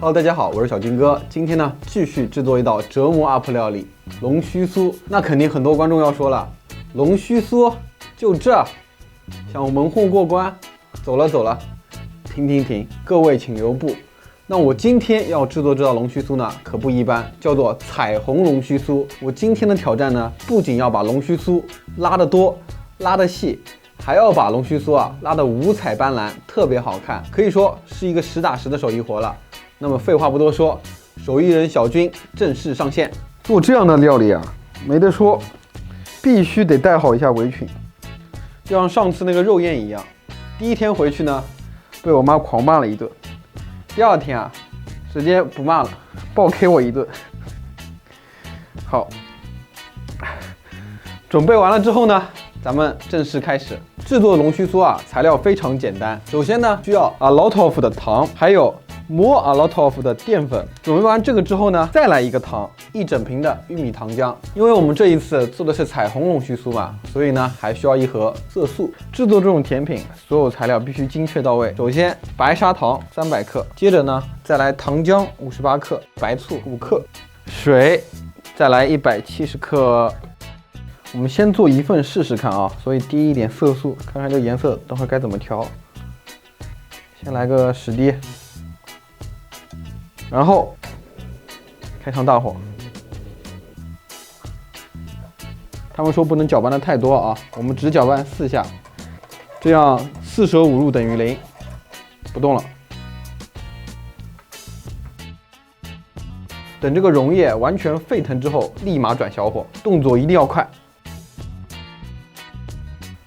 Hello， 大家好，我是小军哥。今天呢，继续制作一道折磨 UP 料理龙须酥。那肯定很多观众要说了，龙须酥就这，想蒙混过关？走了，停，各位请留步。那我今天要制作这道龙须酥呢，可不一般，叫做彩虹龙须酥。我今天的挑战呢，不仅要把龙须酥拉得多、拉得细，还要把龙须酥拉得五彩斑斓，特别好看，可以说是一个实打实的手艺活了。那么废话不多说，手艺人小军正式上线。做这样的料理没得说，必须得带好一下围裙，就像上次那个肉燕一样。第一天回去呢，被我妈狂骂了一顿。第二天直接不骂了，暴 K 我一顿。好，准备完了之后呢，咱们正式开始制作龙须酥材料非常简单。首先呢，需要a lot of 的糖，还有more a lot of 的淀粉。准备完这个之后呢，再来一个糖，1整瓶的玉米糖浆。因为我们这一次做的是彩虹龙须酥嘛，所以呢还需要1盒色素。制作这种甜品，所有材料必须精确到位。首先白砂糖300克，接着呢再来糖浆58克，白醋5克，水再来170克。我们先做一份试试看所以滴一点色素，看看这颜色等会该怎么调。先来个10滴。然后开上大火，他们说不能搅拌的太多我们只搅拌4下，这样4舍5入等于0，不动了。等这个溶液完全沸腾之后，立马转小火，动作一定要快。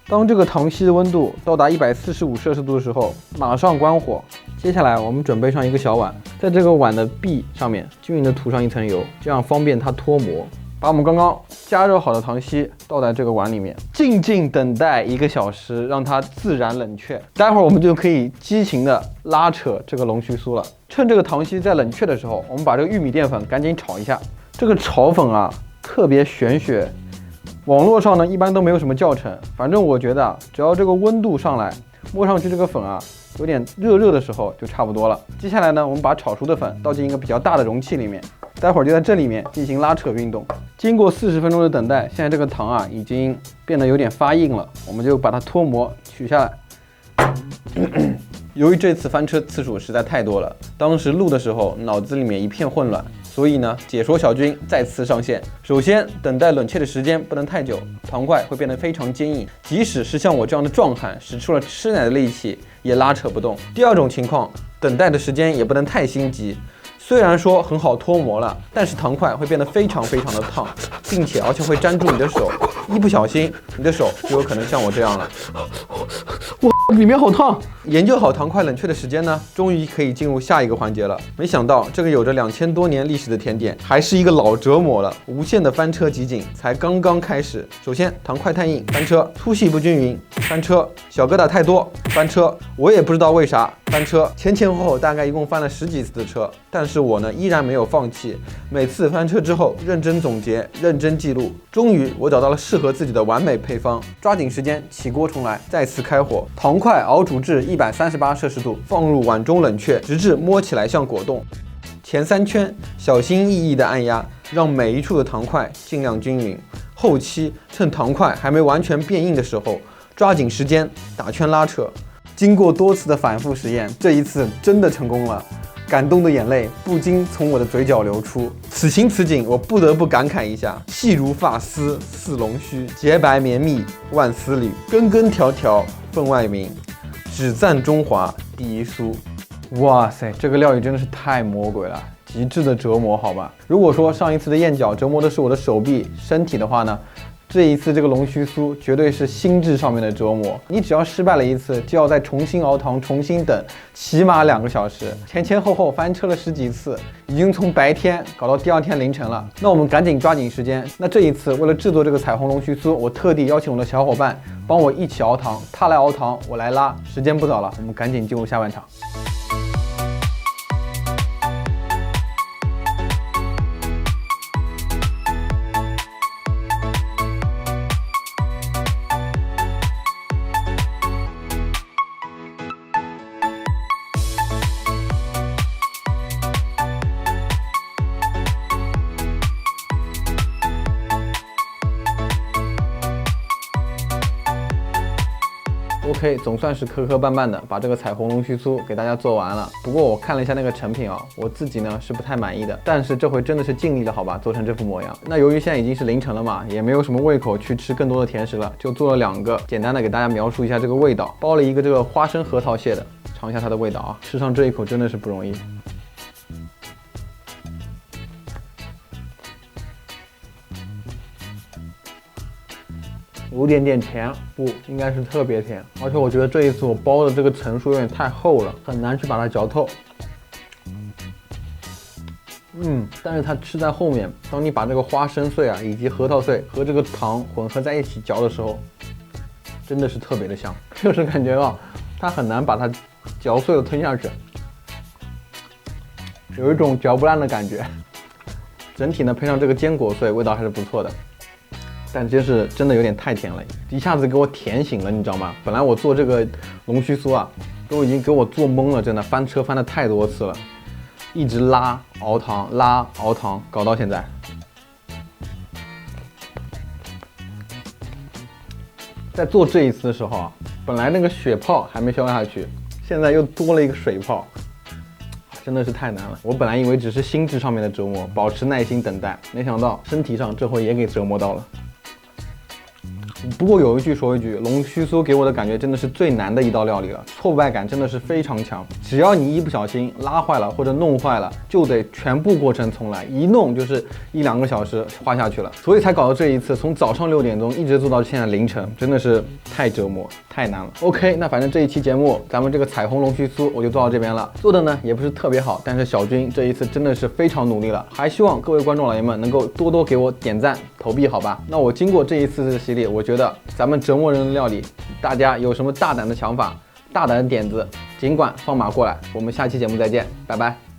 当这个糖稀的温度到达145摄氏度的时候，马上关火。接下来我们准备上一个小碗，在这个碗的壁上面均匀的涂上一层油，这样方便它脱模。把我们刚刚加热好的糖稀倒在这个碗里面，静静等待1个小时，让它自然冷却。待会儿我们就可以激情的拉扯这个龙须酥了。趁这个糖稀在冷却的时候，我们把这个玉米淀粉赶紧炒一下。这个炒粉特别玄学，网络上呢一般都没有什么教程，反正我觉得只要这个温度上来，摸上去这个粉有点热的时候就差不多了。接下来呢，我们把炒熟的粉倒进一个比较大的容器里面，待会儿就在这里面进行拉扯运动。经过40分钟的等待，现在这个糖已经变得有点发硬了，我们就把它脱模取下来。由于这次翻车次数实在太多了，当时录的时候脑子里面一片混乱，所以呢，解说小军再次上线。首先，等待冷却的时间不能太久，糖块会变得非常坚硬，即使是像我这样的壮汉，使出了吃奶的力气也拉扯不动。第二种情况，等待的时间也不能太心急。虽然说很好脱模了，但是糖块会变得非常的烫，并且而且会粘住你的手，一不小心你的手就有可能像我这样了。里面好烫！研究好糖块冷却的时间呢，终于可以进入下一个环节了。没想到这个有着2000多年历史的甜点，还是一个老折磨了。无限的翻车集锦才刚刚开始。首先，糖块太硬，翻车；粗细不均匀，翻车；小疙瘩太多，翻车。我也不知道为啥翻车，前后大概一共翻了10几次的车，但是我呢依然没有放弃。每次翻车之后，认真总结，认真记录。终于，我找到了适合自己的完美配方，抓紧时间起锅重来，再次开火。糖块熬煮至138摄氏度，放入碗中冷却，直至摸起来像果冻。前3圈小心翼翼地按压，让每一处的糖块尽量均匀。后期趁糖块还没完全变硬的时候，抓紧时间打圈拉扯。经过多次的反复实验，这一次真的成功了。感动的眼泪不禁从我的嘴角流出。此情此景，我不得不感慨一下：细如发丝似龙须，洁白绵密万丝缕，根根条条分外明，只赞中华第一酥。哇塞，这个料理真的是太魔鬼了，极致的折磨，好吧？如果说上一次的燕饺折磨的是我的手臂、身体的话呢，这一次这个龙须酥绝对是心智上面的折磨。你只要失败了一次，就要再重新熬糖，重新等，起码2个小时，前后翻车了10几次，已经从白天搞到第2天凌晨了。那我们赶紧抓紧时间。那这一次为了制作这个彩虹龙须酥，我特地邀请我的小伙伴帮我一起熬糖，他来熬糖，我来拉。时间不早了，我们赶紧进入下半场。OK， 总算是磕磕绊绊的把这个彩虹龙须酥给大家做完了。不过我看了一下那个成品啊，我自己呢是不太满意的。但是这回真的是尽力了，好吧，做成这副模样。那由于现在已经是凌晨了嘛，也没有什么胃口去吃更多的甜食了，就做了2个，简单的给大家描述一下这个味道。包了一个这个花生核桃蟹的，尝一下它的味道啊。吃上这一口真的是不容易。有点点甜，不应该是特别甜，而且我觉得这一次我包的这个层数有点太厚了，很难去把它嚼透。但是它吃在后面，当你把这个花生碎啊以及核桃碎和这个糖混合在一起嚼的时候，真的是特别的香，就是感觉啊，它很难把它嚼碎了吞下去，有一种嚼不烂的感觉。整体呢配上这个坚果碎，味道还是不错的。但真的有点太甜了，一下子给我甜醒了，你知道吗？本来我做这个龙须酥啊，都已经给我做懵了，真的翻车翻了太多次了，一直拉熬糖，搞到现在。在做这一次的时候啊，本来那个血泡还没消下去，现在又多了一个水泡，真的是太难了。我本来以为只是心智上面的折磨，保持耐心等待，没想到身体上这回也给折磨到了。不过有一句说一句，龙须酥给我的感觉真的是最难的一道料理了，挫败感真的是非常强。只要你一不小心拉坏了或者弄坏了，就得全部过程重来，一弄就是1、2个小时花下去了，所以才搞到这一次，从早上6点钟一直做到现在凌晨，真的是太折磨，太难了。OK， 那反正这一期节目咱们这个彩虹龙须酥我就做到这边了，做的呢也不是特别好，但是小军这一次真的是非常努力了，还希望各位观众老爷们能够多多给我点赞投币，好吧？那我经过这一次的洗礼，我觉得咱们折磨人的料理，大家有什么大胆的想法、大胆的点子，尽管放马过来。我们下期节目再见，拜拜。